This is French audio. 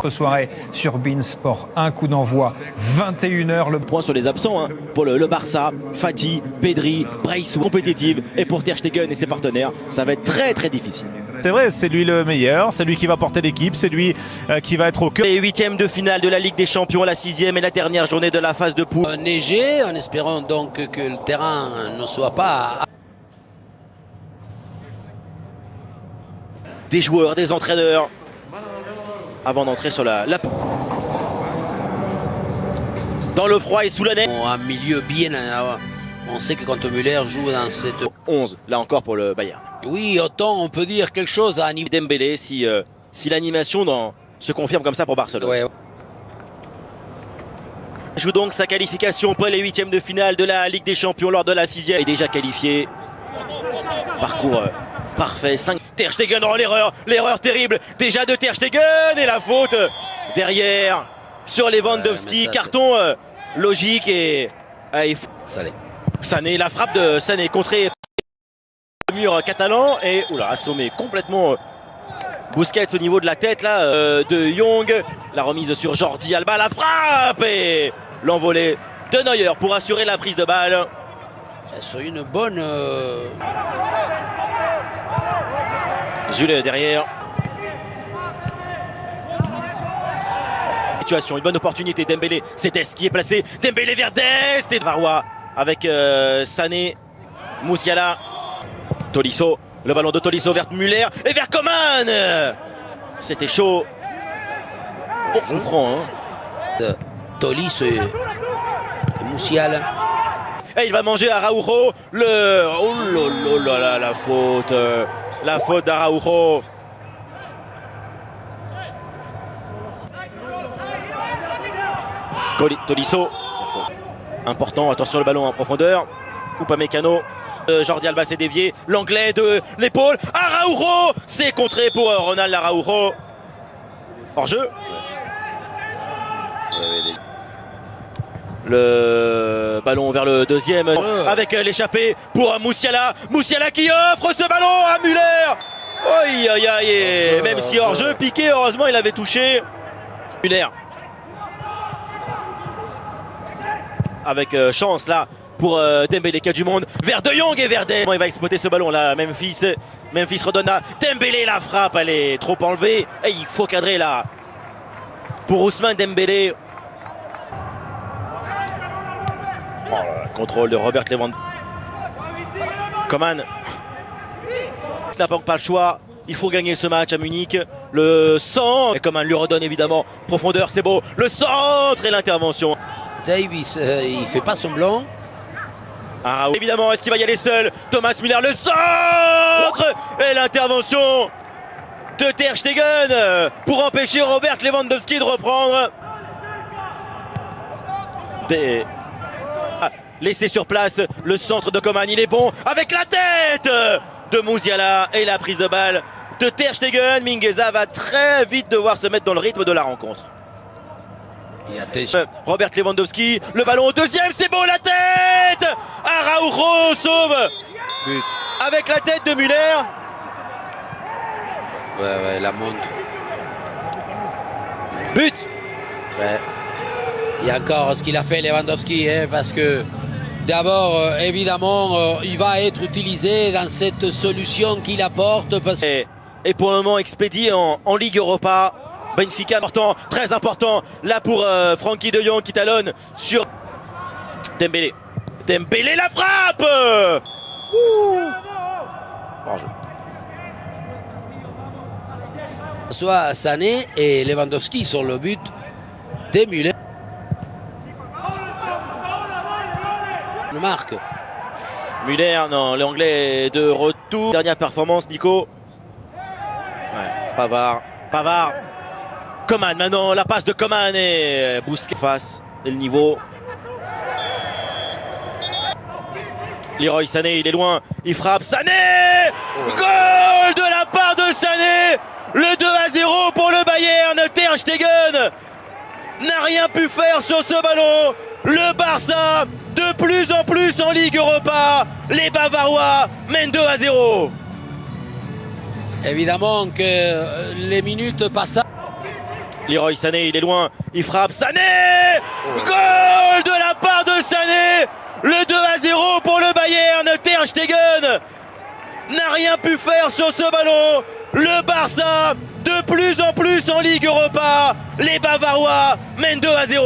Soirée sur Beansport, un coup d'envoi 21h. Le point sur les absents pour le Barça, Fati, Pedri, Braithwaite compétitive, et pour Ter Stegen et ses partenaires, ça va être très très difficile. C'est vrai, c'est lui le meilleur, c'est lui qui va porter l'équipe, c'est lui qui va être au cœur. Les huitièmes de finale de la Ligue des Champions, la 6e et la dernière journée de la phase de poule. Neiger, en espérant donc que le terrain ne soit pas... Des joueurs, des entraîneurs, avant d'entrer sur la... Dans le froid et sous la neige. Un milieu bien... On sait que quand Müller joue dans cette... 11, là encore pour le Bayern. Oui, autant on peut dire quelque chose à un niveau... Dembélé, si l'animation se confirme comme ça pour Barcelone. Ouais. Il joue donc sa qualification pour les huitièmes de finale de la Ligue des Champions lors de la 6e. Il est déjà qualifié. Parcours parfait. 5. Ter Stegen, oh l'erreur terrible. Déjà de Ter Stegen et la faute derrière sur Lewandowski. Carton logique et Sané, la frappe de Sané contrée le mur catalan et assommé complètement Busquets au niveau de la tête là de Jong. La remise sur Jordi Alba, la frappe et l'envolée de Neuer pour assurer la prise de balle. Sur une bonne... Zule derrière. Situation, une bonne opportunité. Dembélé, c'est Dest qui est placé. Dembélé vers Dest et Varwa avec Sané, Musiala, Tolisso. Le ballon de Tolisso vers Müller et vers Coman. C'était chaud. Bon coup franc. Tolisso et Musiala. Et il va manger Araujo. Oh là là, la faute. La faute d'Araujo. Tolisso. Important, attention le ballon en profondeur. Upamecano. Jordi Alba s'est dévié. L'anglais de l'épaule. Araujo. C'est contré pour Ronald Araujo. Hors jeu. Le ballon vers le deuxième avec l'échappée pour Musiala. Musiala qui offre ce ballon à Müller. Aïe aïe aïe. Même si hors jeu, Piqué, heureusement il avait touché. Müller. Avec chance là pour Dembélé qui a du monde. Vers De Jong et vers Dembélé. Il va exploiter ce ballon là. Memphis redonne à Dembélé. La frappe, elle est trop enlevée. Et il faut cadrer là. Pour Ousmane Dembélé. Oh, contrôle de Robert Lewandowski. Coman n'a pas le choix. Il faut gagner ce match à Munich. Le centre. Et Coman lui redonne évidemment profondeur. C'est beau. Le centre et l'intervention. Davis, il fait pas semblant. Ah, évidemment, est-ce qu'il va y aller seul? Thomas Müller, le centre et l'intervention de Ter Stegen pour empêcher Robert Lewandowski de reprendre. Laissé sur place, le centre de Coman, il est bon avec la tête de Musiala et la prise de balle de Ter Stegen. Mingueza va très vite devoir se mettre dans le rythme de la rencontre. Robert Lewandowski, le ballon au deuxième, c'est beau, la tête. Araujo sauve. But. Avec la tête de Müller. Ouais, la montre. But. Ouais. Il y a encore ce qu'il a fait Lewandowski, parce que d'abord, évidemment, il va être utilisé dans cette solution qu'il apporte. Et pour le moment expédié en Ligue Europa. Benfica important, très important. Là pour Frenkie de Jong qui talonne sur Dembélé. Dembélé, la frappe. Soit Sané et Lewandowski sur le but de Müller. Le marque. Müller, non, l'anglais est de retour. Dernière performance, Nico. Ouais, Pavard. Coman, maintenant la passe de Coman et Busquets face et le niveau. Leroy Sané, il est loin, il frappe. Sané. Goal de la part de Sané. Le 2-0 pour le Bayern. Ter Stegen n'a rien pu faire sur ce ballon. Le Barça, de plus en plus en Ligue Europa. Les Bavarois mènent Leroy Sané, il est loin, il frappe, Sané, goal de la part de Sané, le 2-0 pour le Bayern. Ter Stegen n'a rien pu faire sur ce ballon. Le Barça, de plus en plus en Ligue Europa, les Bavarois mènent 2-0.